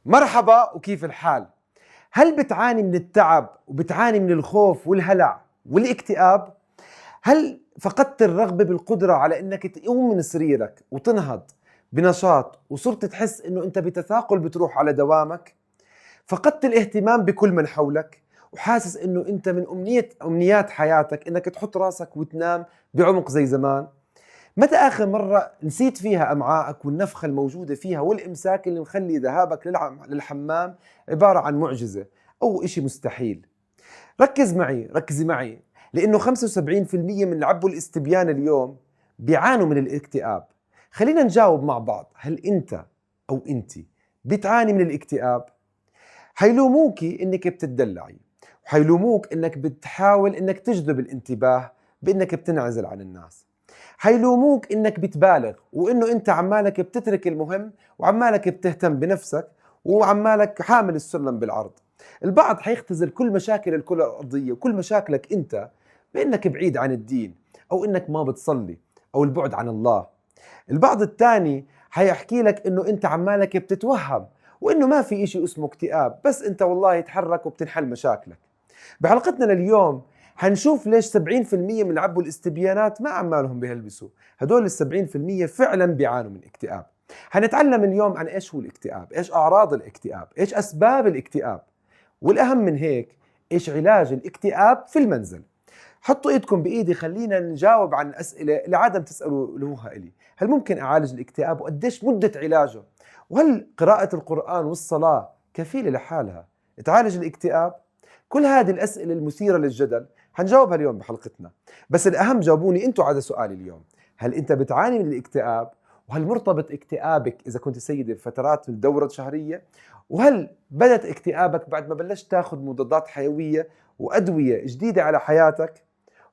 مرحبا، وكيف الحال؟ هل بتعاني من التعب وبتعاني من الخوف والهلع والاكتئاب؟ هل فقدت الرغبة بالقدرة على انك تقوم من سريرك وتنهض بنشاط وصرت تحس انه انت بتثاقل بتروح على دوامك؟ فقدت الاهتمام بكل من حولك وحاسس انه انت من امنيات حياتك انك تحط راسك وتنام بعمق زي زمان؟ متى آخر مرة نسيت فيها أمعائك والنفخة الموجودة فيها والإمساك اللي مخلي ذهابك للحمام عبارة عن معجزة أو إشي مستحيل؟ ركزي معي، لأنه 75% من العب والاستبيان اليوم بيعانوا من الاكتئاب. خلينا نجاوب مع بعض، هل أنت أو أنت بتعاني من الاكتئاب؟ حيلوموكي إنك بتدلعي، وحيلوموك إنك بتحاول إنك تجذب الانتباه بإنك بتنعزل عن الناس، حيلوموك انك بتبالغ وانه انت عمالك بتترك المهم وعمالك بتهتم بنفسك وعمالك حامل السلم بالعرض. البعض حيختزل كل مشاكل الكرة الأرضية وكل مشاكلك انت بانك بعيد عن الدين او انك ما بتصلي او البعد عن الله. البعض الثاني حيحكي لك انه انت عمالك بتتوهم وانه ما في اشي اسمه اكتئاب، بس انت والله تحرك وبتنحل مشاكلك. بحلقتنا لليوم حنشوف ليش 70% من العب والاستبيانات ما عمالهم بيهلبسوا، هدول 70% فعلا بيعانوا من اكتئاب. حنتعلم اليوم عن ايش هو الاكتئاب، ايش اعراض الاكتئاب، ايش اسباب الاكتئاب، والاهم من هيك ايش علاج الاكتئاب في المنزل. حطوا ايدكم بايدي، خلينا نجاوب عن الاسئله اللي عادة تسالوها الي. هل ممكن اعالج الاكتئاب وقديش مده علاجه؟ وهل قراءه القران والصلاه كفيله لحالها تعالج الاكتئاب؟ كل هذه الأسئلة المثيرة للجدل حنجاوبها اليوم بحلقتنا. بس الأهم جاوبوني أنتوا على سؤالي اليوم، هل أنت بتعاني من الاكتئاب؟ وهل مرتبط اكتئابك إذا كنت سيدة بفترات من الدورة الشهرية؟ وهل بدأت اكتئابك بعد ما بلشت تاخذ مضادات حيوية وأدوية جديدة على حياتك؟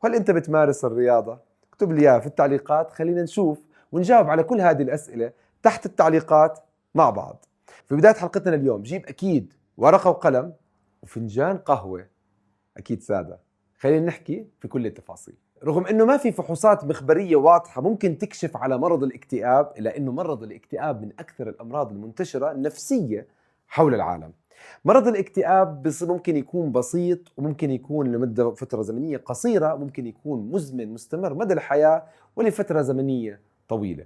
وهل أنت بتمارس الرياضة؟ اكتب لي إياها في التعليقات، خلينا نشوف ونجاوب على كل هذه الأسئلة تحت التعليقات مع بعض. في بداية حلقتنا اليوم جيب أكيد ورقة وقلم وفنجان قهوة، أكيد سادة. خلينا نحكي في كل التفاصيل. رغم أنه ما في فحوصات مخبرية واضحة ممكن تكشف على مرض الاكتئاب، إلا أنه مرض الاكتئاب من أكثر الأمراض المنتشرة النفسية حول العالم. مرض الاكتئاب بس ممكن يكون بسيط وممكن يكون لمدة فترة زمنية قصيرة، ممكن يكون مزمن مستمر مدى الحياة ولفترة زمنية طويلة.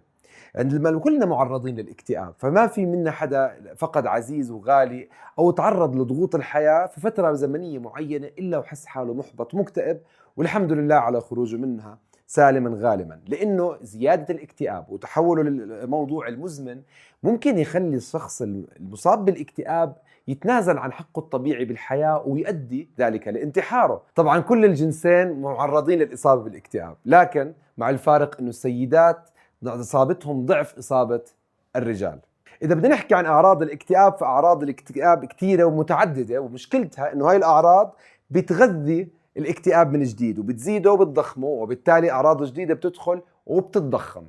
عندما كلنا معرضين للاكتئاب، فما في منا حدا فقد عزيز وغالي أو تعرض لضغوط الحياة في فترة زمنية معينة إلا وحس حاله محبط مكتئب، والحمد لله على خروجه منها سالما غالما. لأنه زيادة الاكتئاب وتحوله للموضوع المزمن ممكن يخلي الشخص المصاب بالاكتئاب يتنازل عن حقه الطبيعي بالحياة ويؤدي ذلك لانتحاره. طبعا كل الجنسين معرضين للإصابة بالاكتئاب، لكن مع الفارق أنه السيدات إصابتهم ضعف إصابة الرجال. إذا بدنا نحكي عن أعراض الاكتئاب، فأعراض الاكتئاب كثيرة ومتعددة، ومشكلتها إنه هاي الأعراض بتغذي الاكتئاب من جديد وبتزيده وبتضخمه، وبالتالي أعراض جديدة بتدخل وبتتضخم.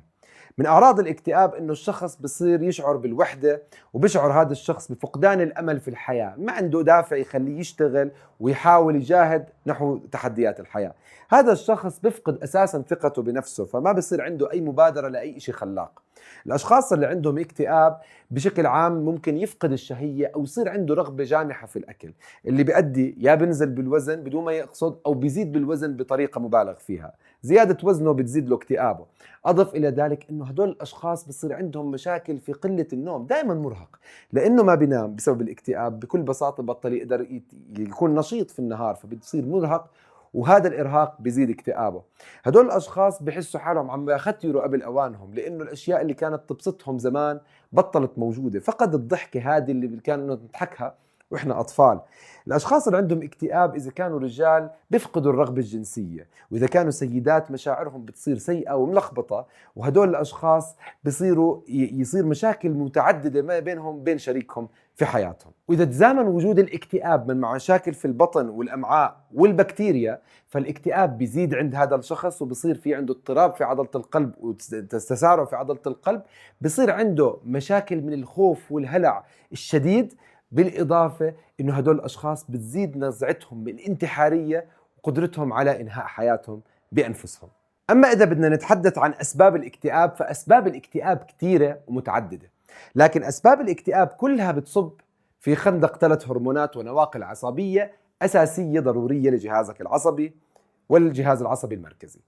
من أعراض الاكتئاب إنه الشخص بصير يشعر بالوحدة، وبيشعر هذا الشخص بفقدان الأمل في الحياة، ما عنده دافع يخليه يشتغل ويحاول يجاهد نحو تحديات الحياة. هذا الشخص بيفقد أساسا ثقته بنفسه، فما بصير عنده أي مبادرة لأي شيء خلاق. الأشخاص اللي عندهم اكتئاب بشكل عام ممكن يفقد الشهية أو يصير عنده رغبة جانحة في الأكل، اللي بيؤدي يا بنزل بالوزن بدون ما يقصد أو بيزيد بالوزن بطريقة مبالغ فيها. زيادة وزنه بتزيد له اكتئابه. أضف إلى ذلك أنه هدول الأشخاص بصير عندهم مشاكل في قلة النوم، دائما مرهق لأنه ما بينام بسبب الاكتئاب. بكل بساطة بطل يقدر يكون نشيط في النهار، فبتصير مرهق، وهذا الإرهاق بيزيد اكتئابه. هدول الأشخاص بحسوا حالهم عم يختيروا قبل أوانهم، لأنه الأشياء اللي كانت تبسطهم زمان بطلت موجودة، فقد الضحكة هذه اللي كانوا نضحكها وإحنا أطفال. الأشخاص اللي عندهم اكتئاب إذا كانوا رجال بيفقدوا الرغبة الجنسية، وإذا كانوا سيدات مشاعرهم بتصير سيئة وملخبطة، وهدول الأشخاص يصير مشاكل متعددة ما بينهم بين شريكهم في حياتهم. وإذا تزامن وجود الاكتئاب من مشاكل في البطن والأمعاء والبكتيريا، فالاكتئاب بيزيد عند هذا الشخص وبصير في عنده اضطراب في عضلة القلب وتسارع في عضلة القلب، بصير عنده مشاكل من الخوف والهلع الشديد، بالإضافة إنه هدول الأشخاص بتزيد نزعتهم بالانتحارية وقدرتهم على إنهاء حياتهم بأنفسهم. أما إذا بدنا نتحدث عن أسباب الاكتئاب، فأسباب الاكتئاب كثيرة ومتعددة، لكن أسباب الاكتئاب كلها بتصب في خندق 3 هرمونات ونواقل عصبية أساسية ضرورية لجهازك العصبي والجهاز العصبي المركزي.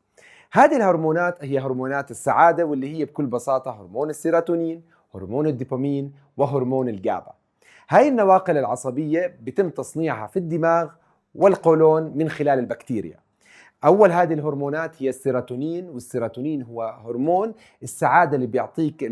هذه الهرمونات هي هرمونات السعادة، واللي هي بكل بساطة هرمون السيروتونين، هرمون الدوبامين، وهرمون الجابا. هاي النواقل العصبية بيتم تصنيعها في الدماغ والقولون من خلال البكتيريا. أول هذه الهرمونات هي السيروتونين، والسيروتونين هو هرمون السعادة اللي بيعطيك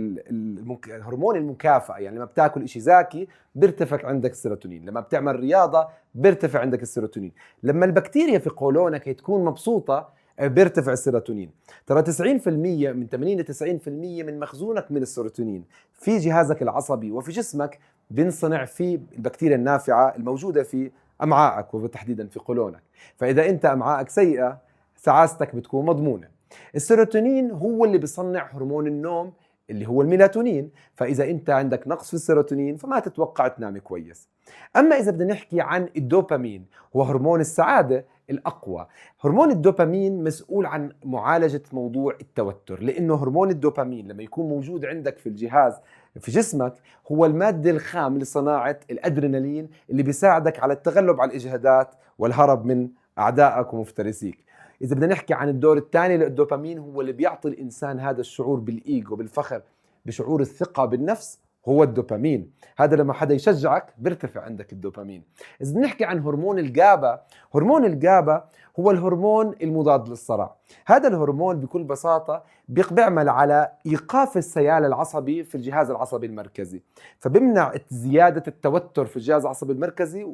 هرمون المكافأة. يعني لما بتاكل إشي زاكي بيرتفع عندك السيروتونين، لما بتعمل رياضة بيرتفع عندك السيروتونين، لما البكتيريا في قولونك تكون مبسوطة بيرتفع السيروتونين. ترى 90% من 80 ل 90% من مخزونك من السيروتونين في جهازك العصبي وفي جسمك بينصنع في البكتيريا النافعة الموجودة في أمعائك وتحديدا في قولونك. فإذا أنت أمعائك سيئة سعادتك بتكون مضمونة. السيروتونين هو اللي بيصنع هرمون النوم اللي هو الميلاتونين، فإذا أنت عندك نقص في السيروتونين فما تتوقع تنام كويس. أما إذا بدنا نحكي عن الدوبامين، هو هرمون السعادة الأقوى. هرمون الدوبامين مسؤول عن معالجة موضوع التوتر، لأنه هرمون الدوبامين لما يكون موجود عندك في الجهاز في جسمك هو المادة الخام لصناعة الأدرينالين اللي بيساعدك على التغلب على الإجهادات والهرب من أعدائك ومفترسيك. إذا بدنا نحكي عن الدور الثاني للدوبامين، هو اللي بيعطي الإنسان هذا الشعور بالإيجو، بالفخر، بشعور الثقة بالنفس، هو الدوبامين. هذا لما حدا يشجعك بيرتفع عندك الدوبامين. إذا بدنا نحكي عن هرمون الجابا، هرمون الجابا هو الهرمون المضاد للصرع. هذا الهرمون بكل بساطة بيعمل على إيقاف السيال العصبي في الجهاز العصبي المركزي، فبمنع زيادة التوتر في الجهاز العصبي المركزي،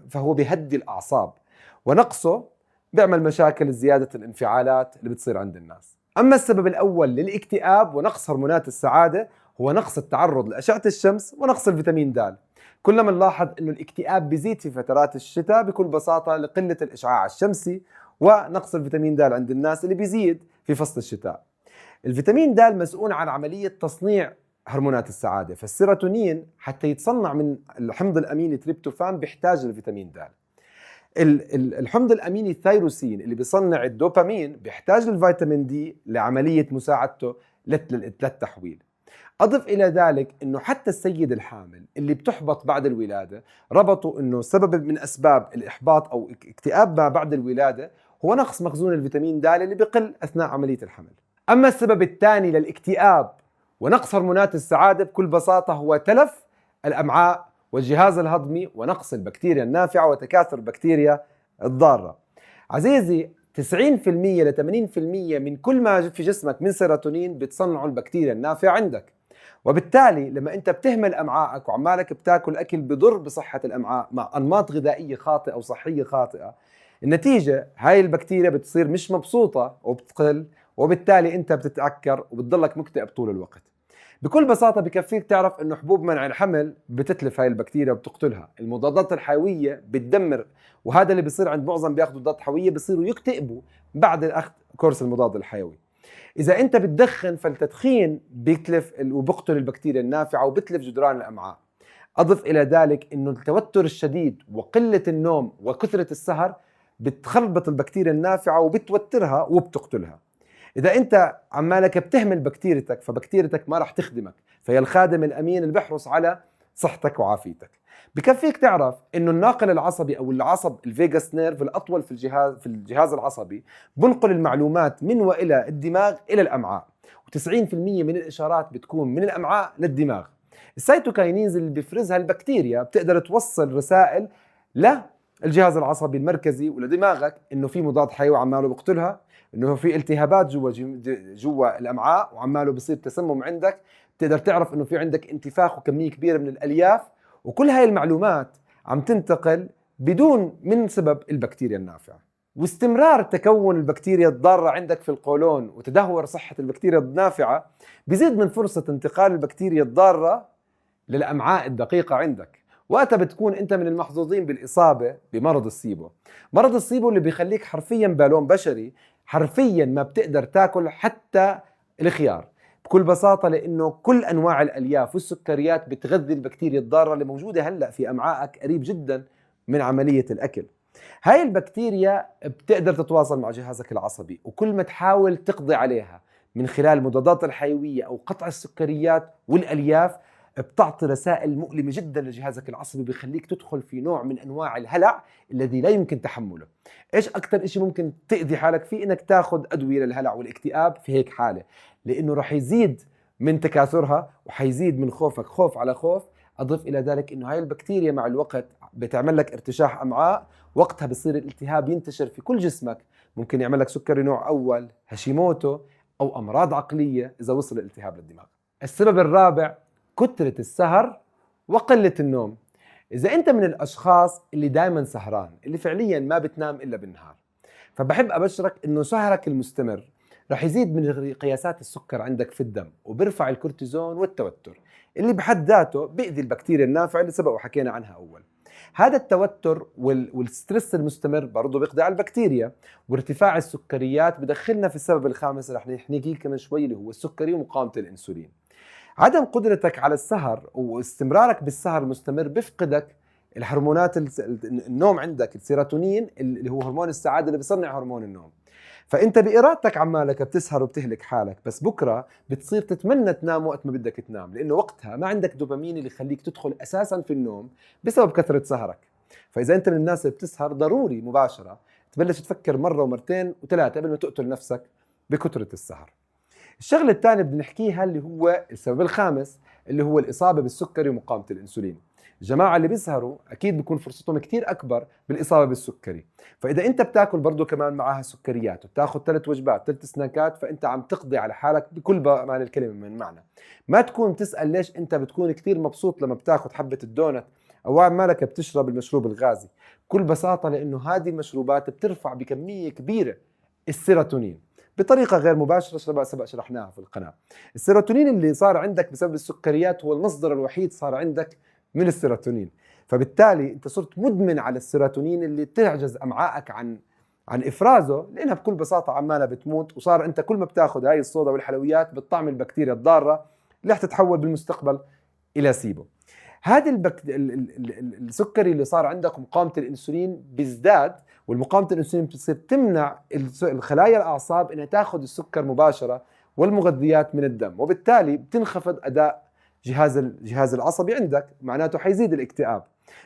فهو بيهدي الأعصاب، ونقصه بيعمل مشاكل زيادة الانفعالات اللي بتصير عند الناس. أما السبب الأول للاكتئاب ونقص هرمونات السعادة هو نقص التعرض لأشعة الشمس ونقص الفيتامين د. كلما نلاحظ أنه الاكتئاب بيزيد في فترات الشتاء بكل بساطة لقلة الإشعاع الشمسي ونقص الفيتامين د عند الناس اللي بيزيد في فصل الشتاء. الفيتامين د مسؤول عن عملية تصنيع هرمونات السعادة، فالسيروتونين حتى يتصنع من الحمض الأميني تريبتوفان بيحتاج الفيتامين د. الحمض الأميني الثيروسين اللي بيصنع الدوبامين بيحتاج الفيتامين دي لعملية مساعدته للتحويل. أضف إلى ذلك أنه حتى السيد الحامل اللي بتحبط بعد الولادة ربطوا أنه سبب من أسباب الإحباط أو اكتئاب ما بعد الولادة هو نقص مخزون الفيتامين د اللي بقل أثناء عملية الحمل. أما السبب الثاني للاكتئاب ونقص هرمونات السعادة بكل بساطة هو تلف الأمعاء والجهاز الهضمي ونقص البكتيريا النافعة وتكاثر البكتيريا الضارة. عزيزي 90% ل 80% من كل ما في جسمك من سيروتونين بتصنعه البكتيريا النافعة عندك، وبالتالي لما انت بتهمل امعائك وعمالك بتاكل اكل بضر بصحة الامعاء مع انماط غذائية خاطئة او صحية خاطئة، النتيجة هاي البكتيريا بتصير مش مبسوطة وبتقل، وبالتالي انت بتتعكر وبتضلك مكتئب طول الوقت. بكل بساطة بكفيك تعرف انه حبوب منع الحمل بتتلف هاي البكتيريا وبتقتلها. المضادات الحيوية بتدمر، وهذا اللي بيصير عند معظم بياخذوا مضادات حيوية بيصيروا يكتئبوا بعد اخذ كورس المضاد الحيوي. إذا أنت بتدخن فالتدخين بيتلف وبقتل البكتيريا النافعة وبتلف جدران الأمعاء. أضف إلى ذلك أنه التوتر الشديد وقلة النوم وكثرة السهر بتخربط البكتيريا النافعة وبتوترها وبتقتلها. إذا أنت عمالك بتهمل بكتيريتك فبكتيريتك ما رح تخدمك، فهي الخادم الأمين اللي بيحرص على صحتك وعافيتك. بكفيك تعرف انه الناقل العصبي او العصب الفيغاس نيرف الاطول في الجهاز العصبي بنقل المعلومات من والى الدماغ الى الامعاء، و90% من الاشارات بتكون من الامعاء للدماغ. السيتوكاينينز اللي بيفرزها البكتيريا بتقدر توصل رسائل للجهاز العصبي المركزي ولدماغك انه في مضاد حيوي عماله بقتلها، انه في التهابات جوا الامعاء وعماله بصير تسمم عندك، بتقدر تعرف انه في عندك انتفاخ وكميه كبيره من الالياف. وكل هاي المعلومات عم تنتقل بدون من سبب البكتيريا النافعة. واستمرار تكون البكتيريا الضارة عندك في القولون وتدهور صحة البكتيريا النافعة بيزيد من فرصة انتقال البكتيريا الضارة للأمعاء الدقيقة عندك، وقتها بتكون انت من المحظوظين بالإصابة بمرض السيبو. مرض السيبو اللي بيخليك حرفيا بالون بشري، حرفيا ما بتقدر تاكل حتى الخيار بكل بساطة، لأنه كل أنواع الألياف والسكريات بتغذي البكتيريا الضارة اللي موجودة هلأ في أمعائك قريب جدا من عملية الأكل. هاي البكتيريا بتقدر تتواصل مع جهازك العصبي، وكل ما تحاول تقضي عليها من خلال المضادات الحيوية أو قطع السكريات والألياف بتعطي رسائل مؤلمة جدا لجهازك العصبي، بيخليك تدخل في نوع من أنواع الهلع الذي لا يمكن تحمله. إيش أكتر إشي ممكن تأذي حالك فيه؟ إنك تاخذ أدوية للهلع والاكتئاب في هيك حالة، لأنه رح يزيد من تكاثرها وحيزيد من خوفك خوف على خوف. أضف إلى ذلك إنه هاي البكتيريا مع الوقت بتعمل لك ارتشاح أمعاء، وقتها بصير الالتهاب ينتشر في كل جسمك، ممكن يعمل لك سكري نوع أول، هاشيموتو، أو أمراض عقلية إذا وصل الالتهاب للدماغ. السبب الرابع كترة السهر وقلة النوم. إذا أنت من الأشخاص اللي دائما سهران، اللي فعليا ما بتنام إلا بالنهار، فبحب أبشرك إنه سهرك المستمر رح يزيد من قياسات السكر عندك في الدم، وبرفع الكورتيزون والتوتر اللي بحد ذاته بيأذي البكتيريا النافعة اللي سبق وحكينا عنها أول. هذا التوتر والستريس المستمر برضه بيقضي على البكتيريا، وارتفاع السكريات بدخلنا في السبب الخامس رح نحكي كمان شوي، اللي هو السكري ومقاومة الأنسولين. عدم قدرتك على السهر واستمرارك بالسهر المستمر بيفقدك الهرمونات النوم عندك، السيروتونين اللي هو هرمون السعادة اللي بيصنع هرمون النوم. فانت بإرادتك عمالك بتسهر وبتهلك حالك، بس بكرة بتصير تتمنى تنام وقت ما بدك تنام، لانه وقتها ما عندك دوبامين اللي يخليك تدخل اساسا في النوم بسبب كثرة سهرك. فاذا انت من الناس اللي بتسهر، ضروري مباشرة تبلش تفكر مرة ومرتين وثلاثة قبل ما تقتل نفسك بكثرة السهر. الشغله الثانيه بدنا نحكيها اللي هو السبب الخامس، اللي هو الاصابه بالسكري ومقاومه الانسولين. الجماعه اللي بيسهروا اكيد بيكون فرصتهم كتير اكبر بالاصابه بالسكري. فاذا انت بتاكل برضه كمان معاها سكريات، وبتاخذ 3 وجبات 3 سناكات، فانت عم تقضي على حالك بكل معنى الكلمه من معنى. ما تكون تسال ليش انت بتكون كتير مبسوط لما بتاخذ حبه الدونت، او مالك بتشرب المشروب الغازي. بكل بساطه لانه هذه المشروبات بترفع بكميه كبيره السيروتونين بطريقة غير مباشرة، سبق شرحناها في القناة. السيروتونين اللي صار عندك بسبب السكريات هو المصدر الوحيد صار عندك من السيروتونين، فبالتالي انت صرت مدمن على السيروتونين اللي تعجز امعائك عن افرازه، لانها بكل بساطة عمالها بتموت. وصار انت كل ما بتاخذ هاي الصودا والحلويات بتطعم البكتيريا الضارة اللي رح تتحول بالمستقبل الى سيبو. هذا السكري اللي صار عندك مقاومة الانسولين بيزداد، والمقاومة الانسولين بتصير تمنع الخلايا الاعصاب انها تاخذ السكر مباشرة والمغذيات من الدم، وبالتالي بتنخفض اداء الجهاز العصبي عندك، معناته حيزيد الاكتئاب.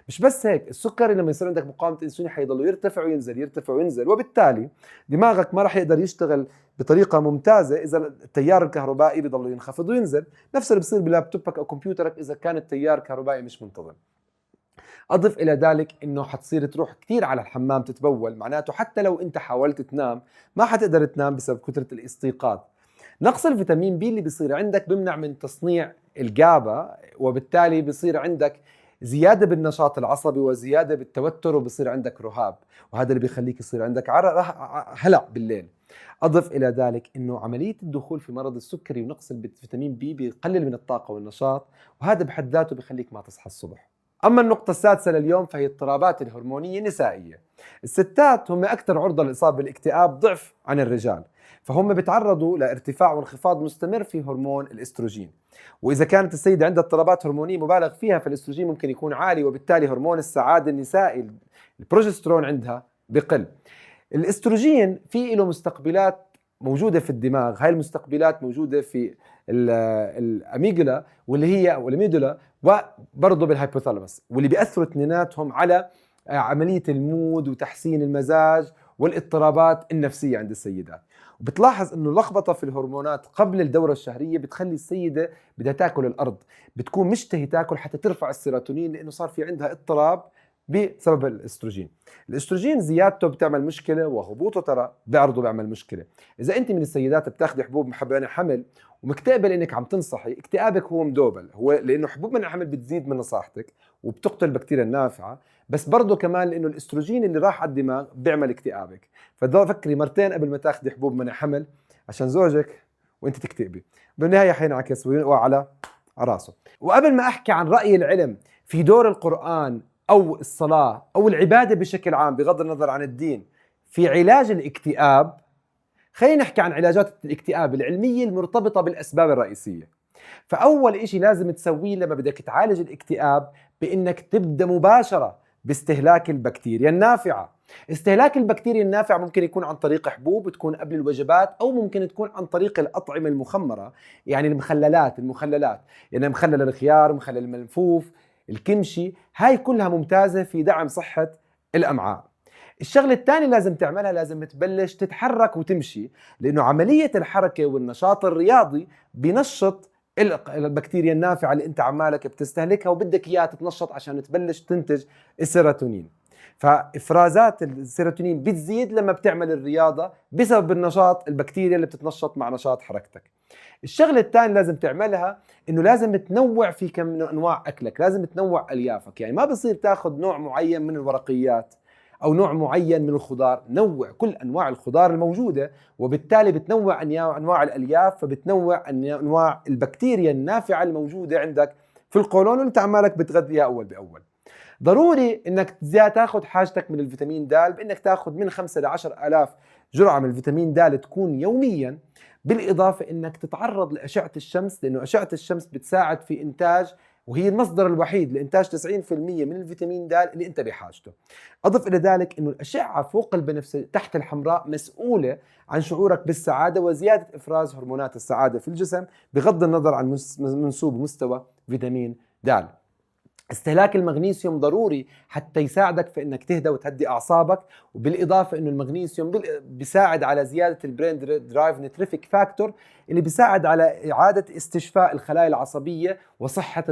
مش بس هيك، السكري لما يصير عندك مقاومة انسولين حيضل يرتفع وينزل يرتفع وينزل، وبالتالي دماغك ما راح يقدر يشتغل بطريقة ممتازة إذا التيار الكهربائي بيضل ينخفض وينزل. نفس اللي بصير بلابتوبك أو كمبيوترك إذا كان التيار الكهربائي مش منتظم. أضف إلى ذلك إنه حتصير تروح كتير على الحمام تتبول، معناته حتى لو أنت حاولت تنام ما حتقدر تنام بسبب كثرة الاستيقاظ. نقص الفيتامين بي اللي بيصير عندك بيمنع من تصنيع الجابا، وبالتالي بيصير عندك زيادة بالنشاط العصبي وزيادة بالتوتر، وبصير عندك رهاب، وهذا اللي بيخليك يصير عندك هلع بالليل. أضف إلى ذلك أنه عملية الدخول في مرض السكري ونقص الفيتامين بي بيقلل من الطاقة والنشاط، وهذا بحد ذاته بيخليك ما تصحى الصبح. أما النقطة السادسة لليوم فهي الاضطرابات الهرمونية النسائية. الستات هم أكثر عرضة للإصابة بالاكتئاب ضعف عن الرجال، فهم بيتعرضوا لارتفاع وانخفاض مستمر في هرمون الاستروجين. وإذا كانت السيدة عندها اضطرابات هرمونية مبالغ فيها، فالاستروجين ممكن يكون عالي، وبالتالي هرمون السعادة النسائي البروجسترون عندها بقل. الاستروجين في له مستقبلات موجودة في الدماغ، هاي المستقبلات موجودة في الأميجلا والميدولا وبرضه بالهايبوثالاموس، واللي بيأثروا اثنيناتهم على عملية المود وتحسين المزاج والاضطرابات النفسية عند السيدات. وبتلاحظ انه لخبطة في الهرمونات قبل الدورة الشهرية بتخلي السيدة بدها تاكل الأرض، بتكون مشتهي تاكل حتى ترفع السيروتونين، لأنه صار في عندها اضطراب بسبب الاستروجين. الاستروجين زيادته بتعمل مشكلة، وهبوطه ترى برضه بيعمل مشكلة. إذا أنت من السيدات بتاخدي حبوب منع حمل ومكتئبة لأنك عم تنصحي، اكتئابك هو مدوبل، هو لأنه حبوب منع حمل بتزيد من نصاحتك وبتقتل البكتيريا النافعة، بس برضه كمان لأنه الاستروجين اللي راح على الدماغ بيعمل اكتئابك. ففكري مرتين قبل ما تاخدي حبوب منع حمل عشان زوجك وانت تكتئبي، بالنهاية حينعكس وعلى راسه. وقبل ما أحكي عن رأي العلم في دور القرآن أو الصلاة أو العبادة بشكل عام بغض النظر عن الدين في علاج الاكتئاب، خلينا نحكي عن علاجات الاكتئاب العلمية المرتبطة بالأسباب الرئيسية. فأول إشي لازم تسويه لما بدك تعالج الاكتئاب بإنك تبدأ مباشرة باستهلاك البكتيريا النافعة. استهلاك البكتيريا النافعة ممكن يكون عن طريق حبوب تكون قبل الوجبات، أو ممكن تكون عن طريق الأطعمة المخمرة، يعني المخللات يعني مخلل الخيار، مخلل الملفوف، الكمشي، هاي كلها ممتازة في دعم صحة الأمعاء. الشغلة الثانية لازم تعملها، لازم تبلش تتحرك وتمشي، لأنه عملية الحركة والنشاط الرياضي بينشط البكتيريا النافعة اللي انت عمالك بتستهلكها وبدك اياها تتنشط عشان تبلش تنتج السيروتونين. فافرازات السيروتونين بتزيد لما بتعمل الرياضة بسبب النشاط، البكتيريا اللي بتتنشط مع نشاط حركتك. الشغلة الثانية لازم تعملها انه لازم تنوع في كم من انواع اكلك، لازم تنوع اليافك، يعني ما بصير تاخذ نوع معين من الورقيات او نوع معين من الخضار، نوع كل انواع الخضار الموجوده، وبالتالي بتنوع انواع الالياف، فبتنوع انواع البكتيريا النافعه الموجوده عندك في القولون وانت عمالك بتغذيها اول باول. ضروري انك تاخذ حاجتك من الفيتامين د بانك تاخذ من 5 ل 10 آلاف جرعه من الفيتامين د تكون يوميا، بالاضافه انك تتعرض لاشعه الشمس، لانه اشعه الشمس بتساعد في انتاج، وهي المصدر الوحيد لإنتاج 90% من الفيتامين د اللي أنت بحاجته. أضف إلى ذلك أنه الأشعة فوق البنفسجية تحت الحمراء مسؤولة عن شعورك بالسعادة وزيادة إفراز هرمونات السعادة في الجسم بغض النظر عن منسوب مستوى فيتامين د. استهلاك المغنيسيوم ضروري حتى يساعدك في انك تهدى وتهدي اعصابك، وبالاضافه انه المغنيسيوم بيساعد على زياده البرين درايف نتريفيك فاكتور اللي بيساعد على اعاده استشفاء الخلايا العصبيه وصحه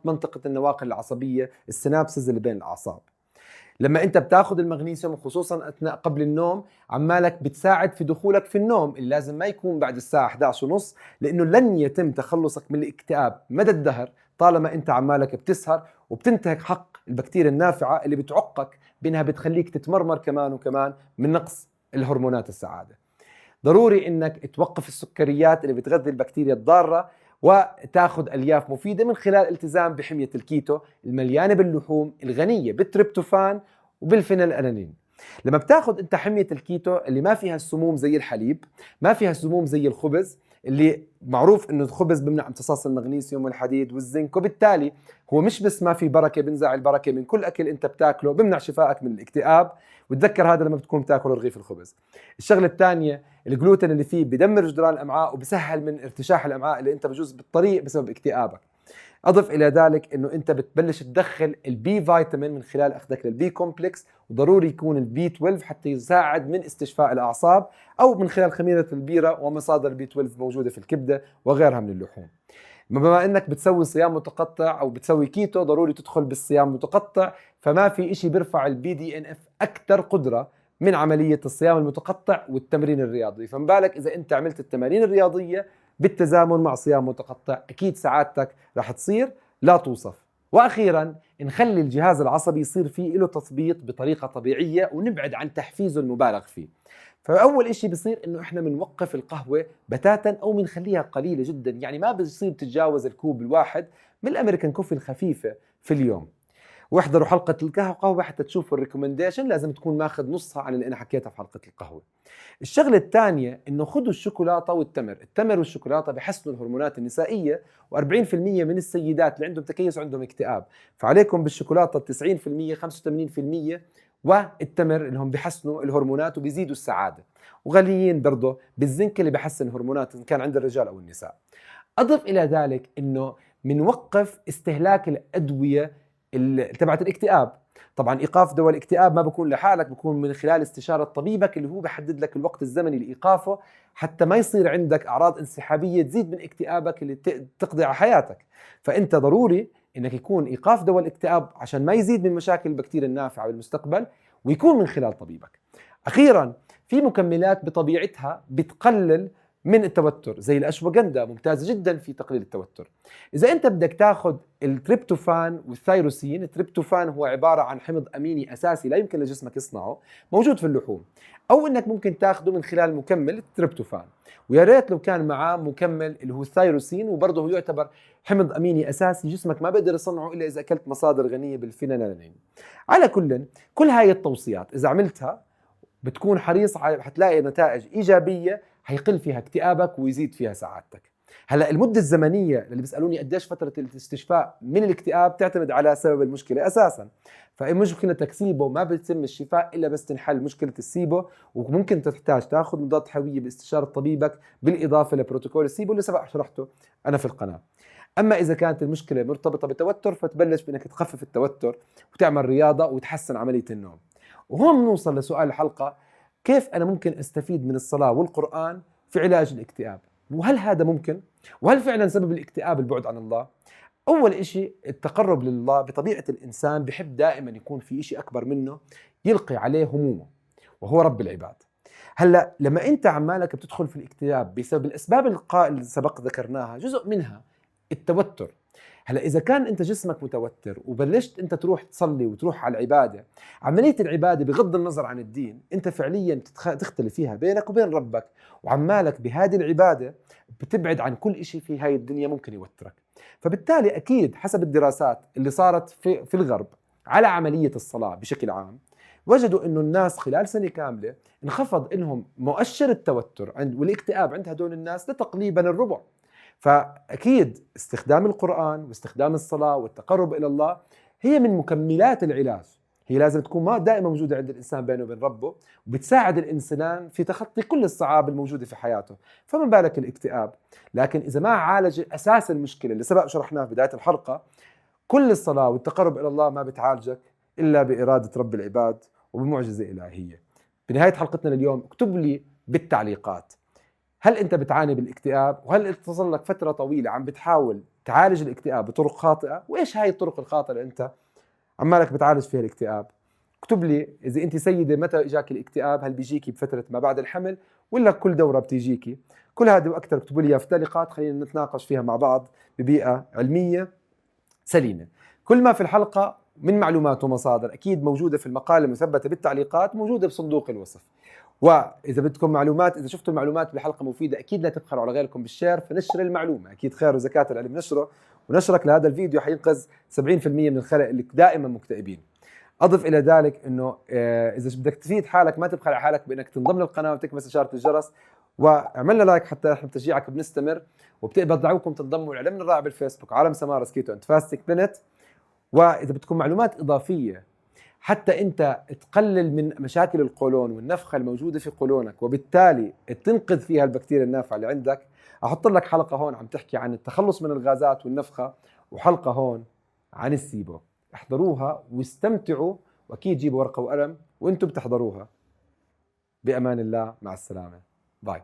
منطقه النواقل العصبيه، السينابسز اللي بين الاعصاب. لما انت بتاخذ المغنيسيوم خصوصا اثناء قبل النوم، عمالك بتساعد في دخولك في النوم اللي لازم ما يكون بعد الساعه 11:30، لانه لن يتم تخلصك من الاكتئاب مدى الدهر طالما انت عمالك بتسهر وبتنتهك حق البكتيريا النافعه اللي بتعقك بانها بتخليك تتمرمر كمان وكمان من نقص الهرمونات السعاده. ضروري انك توقف السكريات اللي بتغذي البكتيريا الضاره، وتاخذ الياف مفيده من خلال التزام بحميه الكيتو المليانه باللحوم الغنيه بالتريبتوفان وبالفينيلالانين. لما بتاخذ انت حميه الكيتو اللي ما فيها السموم زي الحليب، ما فيها السموم زي الخبز، اللي معروف انه الخبز بيمنع امتصاص المغنيسيوم والحديد والزنك، وبالتالي هو مش بس ما في بركه، بنزع البركه من كل اكل انت بتاكله، بيمنع شفائك من الاكتئاب، وتذكر هذا لما بتكون بتاكل رغيف الخبز. الشغله الثانيه، الجلوتين اللي فيه بدمر جدران الامعاء وبسهل من ارتشاح الامعاء اللي انت بجوز بالطريق بسبب اكتئابك. اضف الى ذلك انه انت بتبلش تدخل البي فيتامين من خلال اخذك للبي كومبلكس، وضروري يكون البي 12 حتى يساعد من استشفاء الاعصاب، او من خلال خميره البيره ومصادر البي 12 موجوده في الكبده وغيرها من اللحوم. بما انك بتسوي صيام متقطع او بتسوي كيتو، ضروري تدخل بالصيام المتقطع، فما في اشي بيرفع البي دي ان اف اكثر قدره من عمليه الصيام المتقطع والتمرين الرياضي. فما بالك اذا انت عملت التمارين الرياضيه بالتزامن مع صيام متقطع، اكيد سعادتك رح تصير لا توصف. واخيرا، نخلي الجهاز العصبي يصير فيه له تثبيط بطريقه طبيعيه، ونبعد عن تحفيزه المبالغ فيه. فاول اشي بصير انه احنا بنوقف القهوه بتاتا او بنخليها قليله جدا، يعني ما بصير تتجاوز الكوب الواحد من الامريكان كوفي الخفيفه في اليوم. واحضروا حلقه القهوه حتى تشوفوا الريكومنديشن، لازم تكون ماخذ نصها عن اللي انا حكيتها في حلقه القهوه. الشغله الثانيه انه خذوا الشوكولاته والتمر، التمر والشوكولاته بحسنوا الهرمونات النسائيه، و40% من السيدات اللي عندهم تكيس عندهم اكتئاب، فعليكم بالشوكولاته 90% 85%، والتمر اللي هم بحسنوا الهرمونات وبيزيدوا السعاده، وغنيين برضه بالزنك اللي بحسن الهرمونات ان كان عند الرجال او النساء. اضف الى ذلك انه منوقف استهلاك الادويه تبعت الاكتئاب. طبعا ايقاف دواء الاكتئاب ما بكون لحالك، بكون من خلال استشاره طبيبك اللي هو بحدد لك الوقت الزمني لايقافه، حتى ما يصير عندك اعراض انسحابيه تزيد من اكتئابك اللي تقضي على حياتك. فانت ضروري انك يكون ايقاف دواء الاكتئاب عشان ما يزيد من مشاكل البكتيريا النافعه بالمستقبل، ويكون من خلال طبيبك. اخيرا، في مكملات بطبيعتها بتقلل من التوتر زي الاشواغندا، ممتازه جدا في تقليل التوتر. اذا انت بدك تاخذ التريبتوفان والثايروسين، التريبتوفان هو عباره عن حمض اميني اساسي لا يمكن لجسمك يصنعه، موجود في اللحوم، او انك ممكن تاخذه من خلال مكمل التريبتوفان، ويا ريت لو كان معاه مكمل اللي هو الثايروسين، وبرضه هو يعتبر حمض اميني اساسي جسمك ما بيقدر يصنعه الا اذا اكلت مصادر غنيه بالفينيلالانين. على كل هاي التوصيات اذا عملتها بتكون حريص على، حتلاقي نتائج ايجابيه، حيقل فيها اكتئابك ويزيد فيها سعادتك. هلا المده الزمنيه اللي بيسالوني قديش فتره الاستشفاء من الاكتئاب تعتمد على سبب المشكله اساسا. فاي مشكلتك سيبو ما بيتم الشفاء الا بس تنحل مشكله السيبو، وممكن تحتاج تاخذ مضاد حيويه باستشاره طبيبك بالاضافه لبروتوكول السيبو اللي سبق شرحته انا في القناه. اما اذا كانت المشكله مرتبطه بتوتر فتبلش بانك تخفف التوتر وتعمل رياضه وتحسن عمليه النوم. وهون بنوصل لسؤال الحلقه: كيف انا ممكن استفيد من الصلاه والقران في علاج الاكتئاب؟ وهل هذا ممكن؟ وهل فعلا سبب الاكتئاب البعد عن الله؟ اول اشي التقرب لله. بطبيعه الانسان بحب دائما يكون في اشي اكبر منه يلقي عليه همومه، وهو رب العباد. هلا لما انت عمالك بتدخل في الاكتئاب بسبب الاسباب اللي سبق ذكرناها، جزء منها التوتر. هلا اذا كان انت جسمك متوتر وبلشت انت تروح تصلي وتروح على العباده، عمليه العباده بغض النظر عن الدين انت فعليا تختلف فيها بينك وبين ربك، وعمالك بهذه العباده بتبعد عن كل إشي في هاي الدنيا ممكن يوترك. فبالتالي اكيد حسب الدراسات اللي صارت في الغرب على عمليه الصلاه بشكل عام، وجدوا انه الناس خلال سنه كامله انخفض انهم مؤشر التوتر والاكتئاب عند هدول الناس لتقريبا الربع. فأكيد استخدام القرآن واستخدام الصلاة والتقرب إلى الله هي من مكملات العلاج. هي لازم تكون ما دائما موجودة عند الإنسان بينه وبين ربه، وبتساعد الإنسان في تخطي كل الصعاب الموجودة في حياته، فما بالك الاكتئاب. لكن إذا ما عالج أساس المشكلة اللي سبق شرحناه في بداية الحلقة، كل الصلاة والتقرب إلى الله ما بتعالجك إلا بإرادة رب العباد وبمعجزة إلهية. بنهاية حلقتنا اليوم اكتب لي بالتعليقات: هل أنت بتعاني بالاكتئاب؟ وهل أنت صار لك فترة طويلة عم بتحاول تعالج الاكتئاب بطرق خاطئة؟ وإيش هاي الطرق الخاطئة اللي أنت عمالك بتعالج فيها الاكتئاب؟ اكتب لي. إذا أنت سيدة، متى إجاك الاكتئاب؟ هل بيجيكي بفترة ما بعد الحمل ولا كل دورة بتيجيكي؟ كل هذا وأكثر اكتبوا لي في التعليقات، خلينا نتناقش فيها مع بعض ببيئة علمية سليمة. كل ما في الحلقة من معلومات ومصادر أكيد موجودة في المقال المثبتة بالتعليقات، موجودة بصندوق الوصف. وإذا بدكم معلومات، إذا شفتوا المعلومات بالحلقة مفيدة أكيد لا تبخلوا على غيركم بالشير في نشر المعلومة. أكيد خير وزكاة العلم نشره، ونشرك لهذا الفيديو حينقذ 70% من الخلق اللي دائما مكتئبين. أضف إلى ذلك أنه إذا بدك تفيد حالك ما تبخل على حالك بأنك تنضم للقناة وتكبس إشارة الجرس، وعملنا لايك حتى نحن بتشجيعك بنستمر. وبدعوكم تنضموا لعلمنا الرائع بالفيسبوك عالم سمارة كيتو اند فاستنج بلانت. وإذا بدكم معلومات إضافية حتى أنت تقلل من مشاكل القولون والنفخة الموجودة في قولونك، وبالتالي تنقذ فيها البكتيريا النافعة اللي عندك، أحط لك حلقة هون عم تحكي عن التخلص من الغازات والنفخة، وحلقة هون عن السيبو. احضروها واستمتعوا، وأكيد جيبوا ورقة وقلم وأنتم بتحضروها. بأمان الله، مع السلامة، باي.